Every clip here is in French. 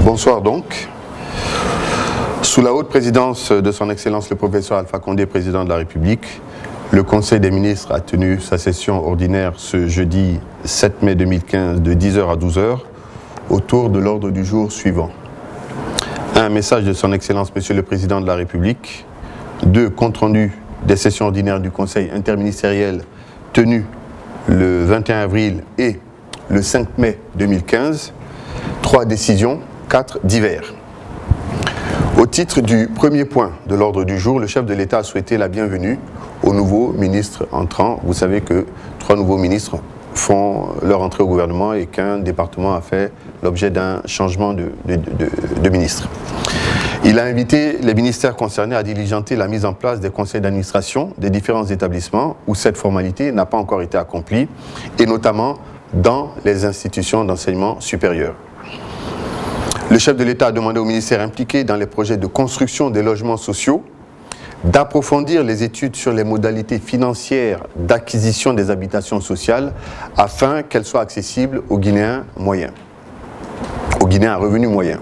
Bonsoir donc. Sous la haute présidence de son Excellence le professeur Alpha Condé, président de la République, le Conseil des ministres a tenu sa session ordinaire ce jeudi 7 mai 2015 de 10h à 12h autour de l'ordre du jour suivant. 1. Un message de son Excellence Monsieur le Président de la République. 2. Compte rendu des sessions ordinaires du Conseil interministériel tenu le 21 avril et le 5 mai 2015. 3. Décisions. 4. Divers. Au titre du premier point de l'ordre du jour, le chef de l'État a souhaité la bienvenue aux nouveaux ministres entrants. Vous savez que 3 nouveaux ministres font leur entrée au gouvernement et qu'un département a fait l'objet d'un changement de ministre. Il a invité les ministères concernés à diligenter la mise en place des conseils d'administration des différents établissements où cette formalité n'a pas encore été accomplie, et notamment dans les institutions d'enseignement supérieur. Le chef de l'État a demandé aux ministères impliqués dans les projets de construction des logements sociaux d'approfondir les études sur les modalités financières d'acquisition des habitations sociales afin qu'elles soient accessibles aux Guinéens moyens, aux Guinéens à revenus moyens.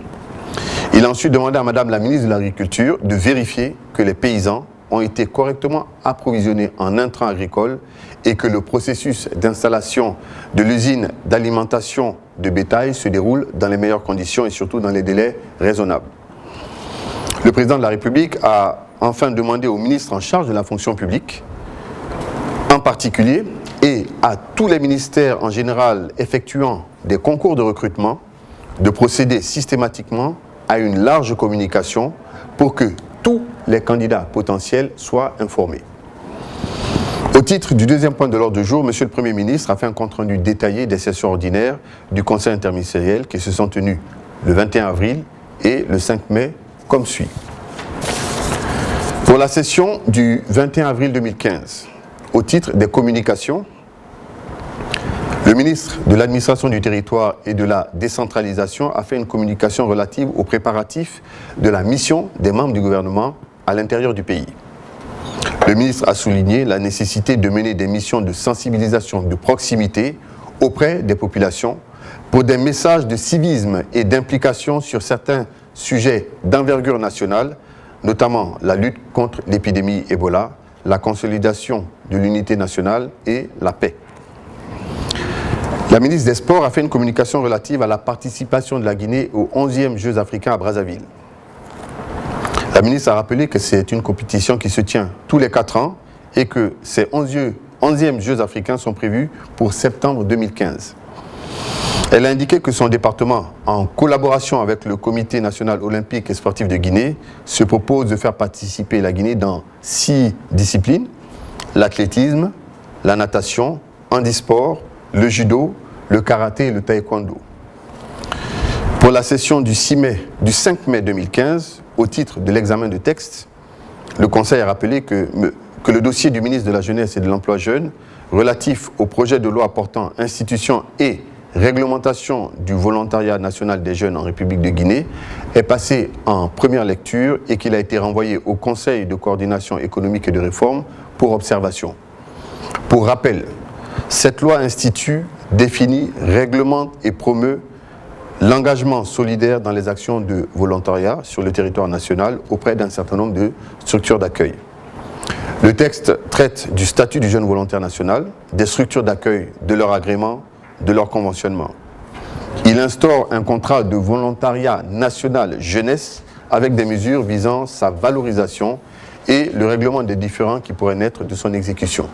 Il a ensuite demandé à Madame la ministre de l'Agriculture de vérifier que les paysans ont été correctement approvisionnés en intrants agricoles et que le processus d'installation de l'usine d'alimentation de bétail se déroule dans les meilleures conditions et surtout dans les délais raisonnables. Le président de la République a enfin demandé au ministre en charge de la fonction publique, en particulier, et à tous les ministères en général effectuant des concours de recrutement, de procéder systématiquement à une large communication pour que tous les candidats potentiels soient informés. Au titre du deuxième point de l'ordre du jour, Monsieur le Premier ministre a fait un compte-rendu détaillé des sessions ordinaires du Conseil interministériel qui se sont tenues le 21 avril et le 5 mai comme suit. Pour la session du 21 avril 2015, au titre des communications, le ministre de l'Administration du Territoire et de la Décentralisation a fait une communication relative aux préparatifs de la mission des membres du gouvernement à l'intérieur du pays. Le ministre a souligné la nécessité de mener des missions de sensibilisation de proximité auprès des populations pour des messages de civisme et d'implication sur certains sujets d'envergure nationale, notamment la lutte contre l'épidémie Ebola, la consolidation de l'unité nationale et la paix. La ministre des Sports a fait une communication relative à la participation de la Guinée aux 11e Jeux africains à Brazzaville. La ministre a rappelé que c'est une compétition qui se tient tous les 4 ans et que ces 11e Jeux africains sont prévus pour septembre 2015. Elle a indiqué que son département, en collaboration avec le Comité national olympique et sportif de Guinée, se propose de faire participer la Guinée dans 6 disciplines: l'athlétisme, la natation, handisport, le judo, le karaté et le taekwondo. Pour la session du 5 mai 2015, au titre de l'examen de texte, le Conseil a rappelé que le dossier du ministre de la Jeunesse et de l'Emploi jeune relatif au projet de loi portant institution et réglementation du volontariat national des jeunes en République de Guinée est passé en première lecture et qu'il a été renvoyé au Conseil de coordination économique et de réforme pour observation. Pour rappel, cette loi institue, définit, réglemente et promeut l'engagement solidaire dans les actions de volontariat sur le territoire national auprès d'un certain nombre de structures d'accueil. Le texte traite du statut du jeune volontaire national, des structures d'accueil, de leur agrément, de leur conventionnement. Il instaure un contrat de volontariat national jeunesse avec des mesures visant sa valorisation et le règlement des différends qui pourraient naître de son exécution.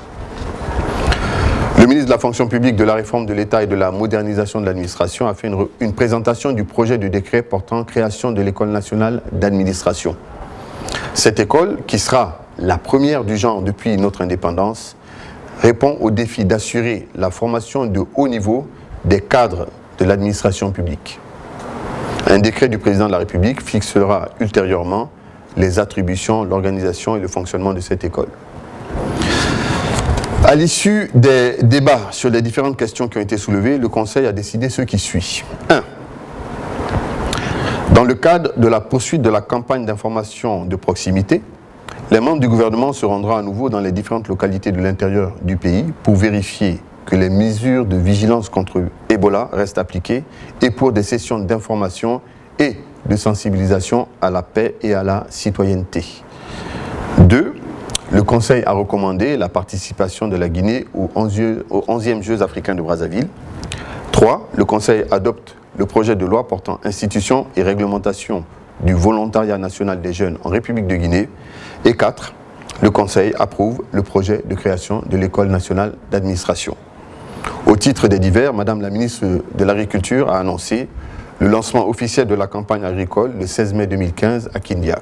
Le ministre de la fonction publique, de la réforme de l'État et de la modernisation de l'administration a fait une présentation du projet de décret portant création de l'École nationale d'administration. Cette école, qui sera la première du genre depuis notre indépendance, répond au défi d'assurer la formation de haut niveau des cadres de l'administration publique. Un décret du président de la République fixera ultérieurement les attributions, l'organisation et le fonctionnement de cette école. À l'issue des débats sur les différentes questions qui ont été soulevées, le Conseil a décidé ce qui suit. 1. Dans le cadre de la poursuite de la campagne d'information de proximité, les membres du gouvernement se rendront à nouveau dans les différentes localités de l'intérieur du pays pour vérifier que les mesures de vigilance contre Ebola restent appliquées et pour des sessions d'information et de sensibilisation à la paix et à la citoyenneté. 2. Le Conseil a recommandé la participation de la Guinée aux 11e Jeux africains de Brazzaville. 3. Le Conseil adopte le projet de loi portant institution et réglementation du volontariat national des jeunes en République de Guinée. Et 4. Le Conseil approuve le projet de création de l'École nationale d'administration. Au titre des divers, Madame la ministre de l'Agriculture a annoncé le lancement officiel de la campagne agricole le 16 mai 2015 à Kindia.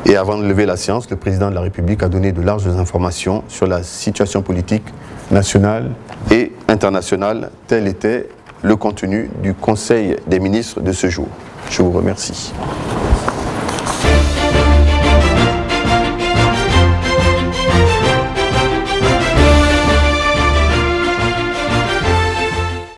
Et avant de lever la séance, le président de la République a donné de larges informations sur la situation politique nationale et internationale. Tel était le contenu du Conseil des ministres de ce jour. Je vous remercie.